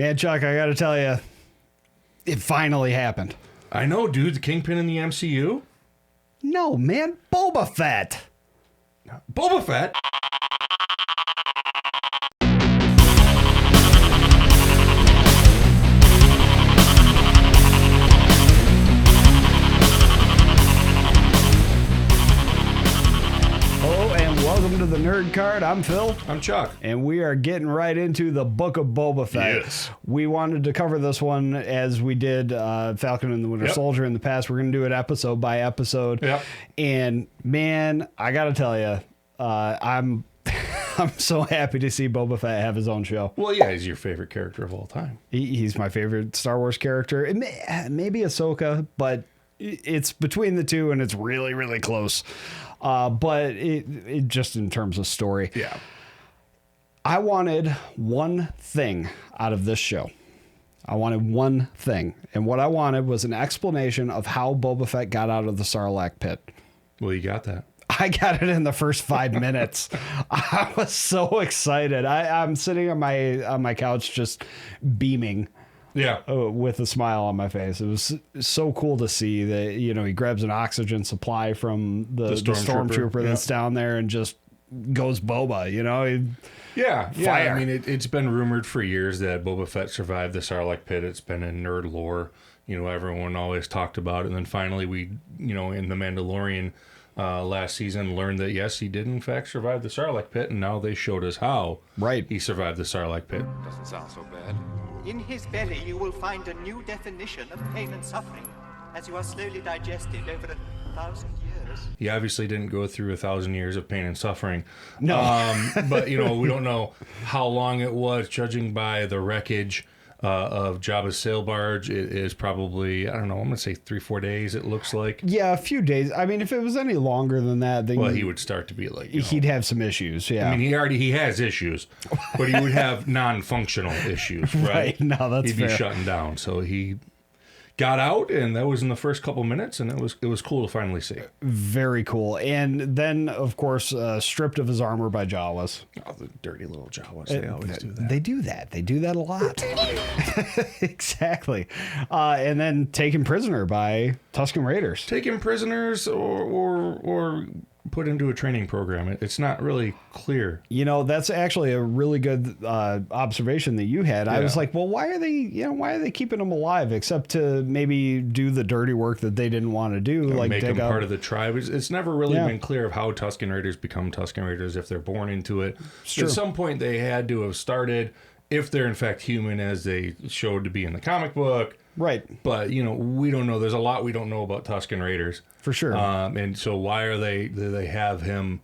Man, Chuck, I got to tell you, it finally happened. I know, dude. The Kingpin in the MCU? No, man. Boba Fett. Boba Fett? Welcome to the Nerd Card. I'm Phil. I'm Chuck. And we are getting right into the Book of Boba Fett. Yes. We wanted to cover this one as we did Falcon and the Winter Soldier in the past. We're going to do it episode by episode. Yep. And man, I got to tell you, I'm so happy to see Boba Fett have his own show. Well, yeah, he's your favorite character of all time. He's my favorite Star Wars character. Maybe Ahsoka, but it's between the two, and it's really, really close. But it just in terms of story. Yeah. I wanted one thing out of this show. I wanted one thing. And what I wanted was an explanation of how Boba Fett got out of the Sarlacc pit. Well, you got that. I got it in the first 5 minutes. I was so excited. I'm sitting on my couch just beaming. Yeah. With a smile on my face. It was so cool to see that, he grabs an oxygen supply from the stormtrooper that's down there and just goes Boba, Yeah. Fire. I mean, it's been rumored for years that Boba Fett survived the Sarlacc pit. It's been in nerd lore. Everyone always talked about it. And then finally we, in The Mandalorian last season, learned that, yes, he did in fact survive the Sarlacc pit. And now they showed us how he survived the Sarlacc pit. Doesn't sound so bad. In his belly you will find a new definition of pain and suffering as you are slowly digested over 1,000 years. He obviously didn't go through 1,000 years of pain and suffering. No. But, we don't know how long it was. Judging by the wreckage of Jabba's sail barge, it is probably, I don't know, I'm going to say 3-4 days, it looks like. Yeah, a few days. I mean, if it was any longer than that, then well, he would start to be like, he'd have some issues. Yeah. I mean, he has issues, but he would have non-functional issues, right? No, that's He'd fair. be shutting down. So he got out, and that was in the first couple minutes, and it was cool to finally see. Very cool. And then, of course, stripped of his armor by Jawas. Oh, the dirty little Jawas. They always do that. They do that. They do that a lot. Exactly. And then taken prisoner by Tusken Raiders. Taken prisoners or put into a training program. It's not really clear. That's actually a really good observation that you had. I was like, well, why are they keeping them alive except to maybe do the dirty work that they didn't want to do, like make dig them up. part of the tribe. It's never really been clear of how Tusken Raiders become Tusken Raiders, if they're born into it. At some point they had to have started, if they're in fact human as they showed to be in the comic book. Right. But, we don't know. There's a lot we don't know about Tusken Raiders. For sure. And so why do they have him,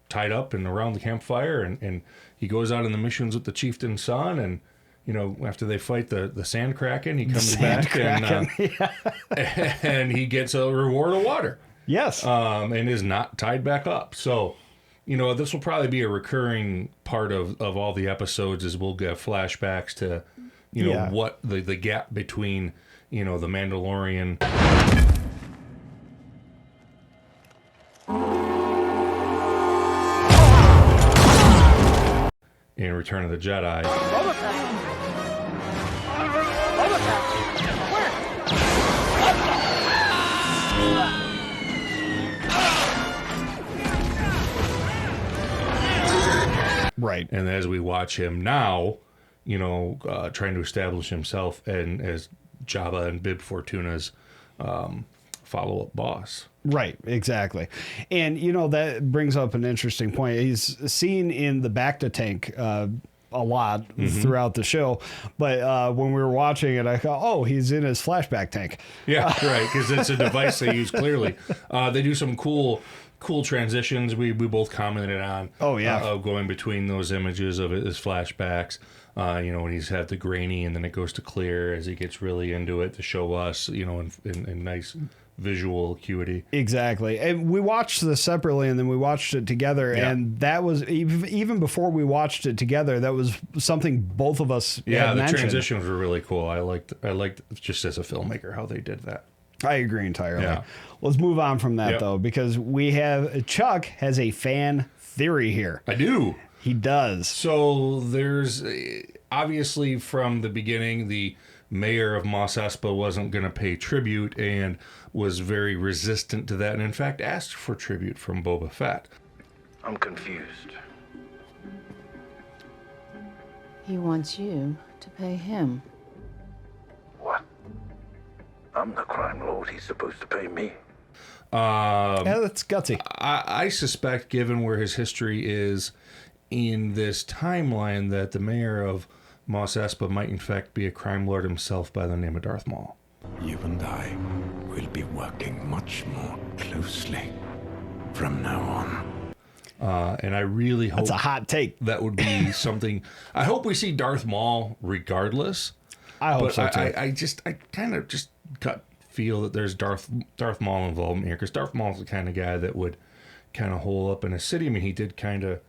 tied up and around the campfire, and he goes out on the missions with the chieftain's son, and, after they fight the Sand Kraken, he comes back and he gets a reward of water. Yes. And is not tied back up. So, this will probably be a recurring part of all the episodes, is we'll get flashbacks to, what the gap between, the Mandalorian in Return of the Jedi. Boba Fett. Boba Fett. Where? Right. And as we watch him now, trying to establish himself and as Jabba and Bib Fortuna's follow-up boss. Right, exactly. And, that brings up an interesting point. He's seen in the Bacta tank a lot throughout the show. But when we were watching it, I thought, oh, he's in his flashback tank. Yeah, right, because it's a device they use clearly. They do some cool transitions we both commented on. Oh, yeah. Of going between those images of his flashbacks. When he's had the grainy and then it goes to clear as he gets really into it to show us, in nice visual acuity. Exactly. And we watched this separately and then we watched it together. Yeah. And that was, even before we watched it together, that was something both of us had mentioned. Transitions were really cool. I liked just as a filmmaker how they did that. I agree entirely. Yeah. Let's move on from that, though, because Chuck has a fan theory here. I do. He does. So there's obviously from the beginning, the mayor of Mos Espa wasn't going to pay tribute and was very resistant to that, and in fact asked for tribute from Boba Fett. I'm confused. He wants you to pay him. What? I'm the crime lord. He's supposed to pay me. Yeah, that's gutsy. I suspect, given where his history is in this timeline, that the mayor of Mos Espa might in fact be a crime lord himself by the name of Darth Maul. You and I will be working much more closely from now on. And I really hope That's a hot take. that would be something. I hope we see Darth Maul regardless. I hope so too. I kind of just feel that there's Darth Maul involvement here, because Darth Maul's the kind of guy that would kind of hole up in a city. I mean, he did kind of,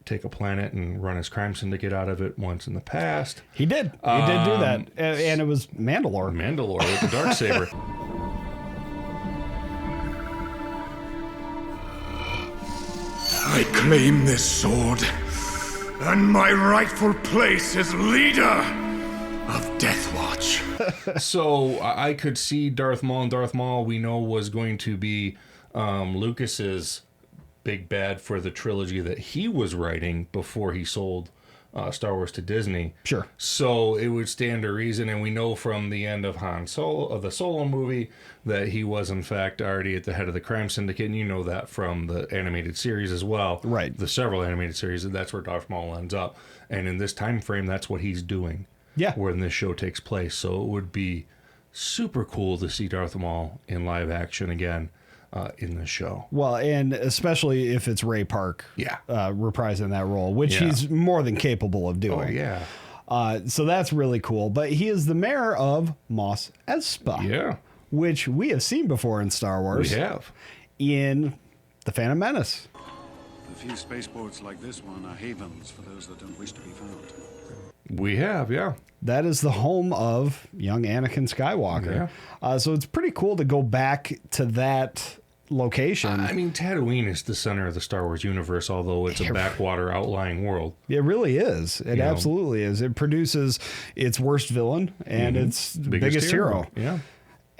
take a planet and run his crime syndicate out of it once in the past. He did. He did do that. And it was Mandalore. Mandalore with the Darksaber. I claim this sword, and my rightful place as leader of Death Watch. So I could see Darth Maul, and Darth Maul we know was going to be Lucas's big bad for the trilogy that he was writing before he sold Star Wars to Disney. Sure. So it would stand to reason, and we know from the end of the Solo movie that he was in fact already at the head of the crime syndicate, and you know that from the animated series as well. Right. The several animated series, that's where Darth Maul ends up, and in this time frame, that's what he's doing. Yeah. When this show takes place, so it would be super cool to see Darth Maul in live action again. In the show. Well, and especially if it's Ray Park reprising that role, which he's more than capable of doing. Oh, yeah. So that's really cool. But he is the mayor of Mos Espa. Yeah. Which we have seen before in Star Wars. We have. In The Phantom Menace. A few spaceports like this one are havens for those that don't wish to be found. We have, yeah. That is the home of young Anakin Skywalker. Yeah. So it's pretty cool to go back to that location. I mean, Tatooine is the center of the Star Wars universe, although it's a backwater outlying world. It really is. It absolutely is. It produces its worst villain and its biggest hero. Yeah.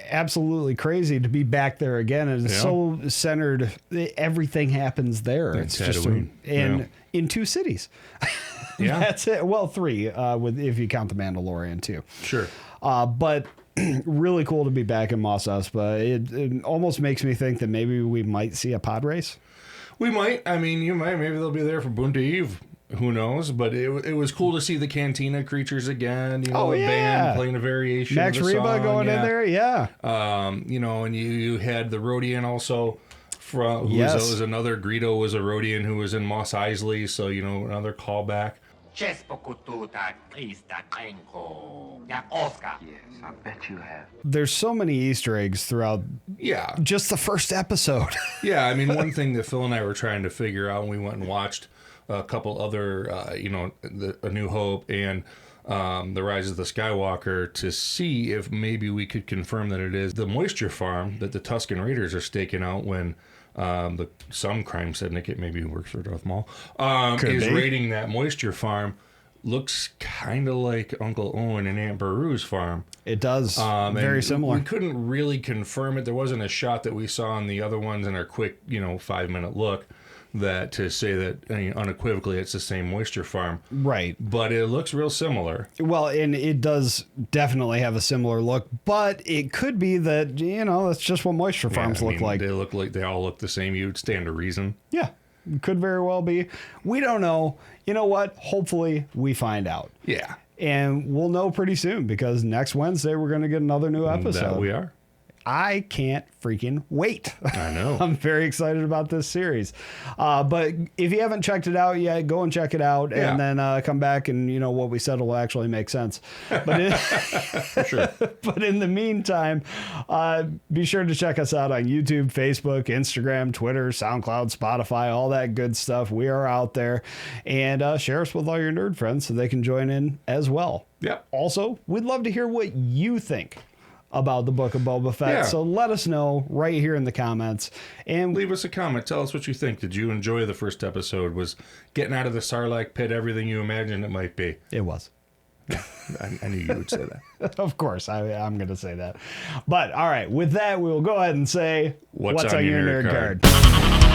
Absolutely crazy to be back there again. And it's so centered. Everything happens there. It's just in 2 cities. Yeah. That's it. Well, 3 if you count the Mandalorian too. Sure. But really cool to be back in Mos Espa. It almost makes me think that maybe we might see a pod race. We might. I mean, you might. Maybe they'll be there for Bunta Eve. Who knows? But it was cool to see the Cantina creatures again. You know, band playing a variation. Max of the Reba song. going in there. Yeah. And you had the Rodian also. From was another Greedo was a Rodian who was in Mos Eisley. So another callback. Yes, I bet you have. There's so many Easter eggs throughout just the first episode. Yeah, I mean, one thing that Phil and I were trying to figure out, and we went and watched a couple other, A New Hope and The Rise of the Skywalker to see if maybe we could confirm that it is the moisture farm that the Tusken Raiders are staking out when some crime syndicate, maybe who works for Darth Maul, is raiding that moisture farm. Looks kind of like Uncle Owen and Aunt Beru's farm. It does. Very similar. We couldn't really confirm it. There wasn't a shot that we saw in the other ones in our quick, 5-minute look that to say that unequivocally it's the same moisture farm. Right. But it looks real similar. Well, and it does definitely have a similar look, but it could be that, that's just what moisture farms look like. They all look the same. You'd stand to reason. Yeah. Could very well be. We don't know. You know what? Hopefully we find out. Yeah. And we'll know pretty soon because next Wednesday we're going to get another new episode. That we are. I can't freaking wait. I know. I'm very excited about this series. But if you haven't checked it out yet, go and check it out and then come back and what we said will actually make sense. But sure. But in the meantime, be sure to check us out on YouTube, Facebook, Instagram, Twitter, SoundCloud, Spotify, all that good stuff. We are out there. And share us with all your nerd friends so they can join in as well. Yep. Also, we'd love to hear what you think about the Book of Boba Fett. Yeah. So let us know right here in the comments. And Leave us a comment. Tell us what you think. Did you enjoy the first episode? Was getting out of the Sarlacc pit everything you imagined it might be? it was. I knew you would say that. Of course, I'm going to say that. But all right, with that, we will go ahead and say, What's on your nerd card? card?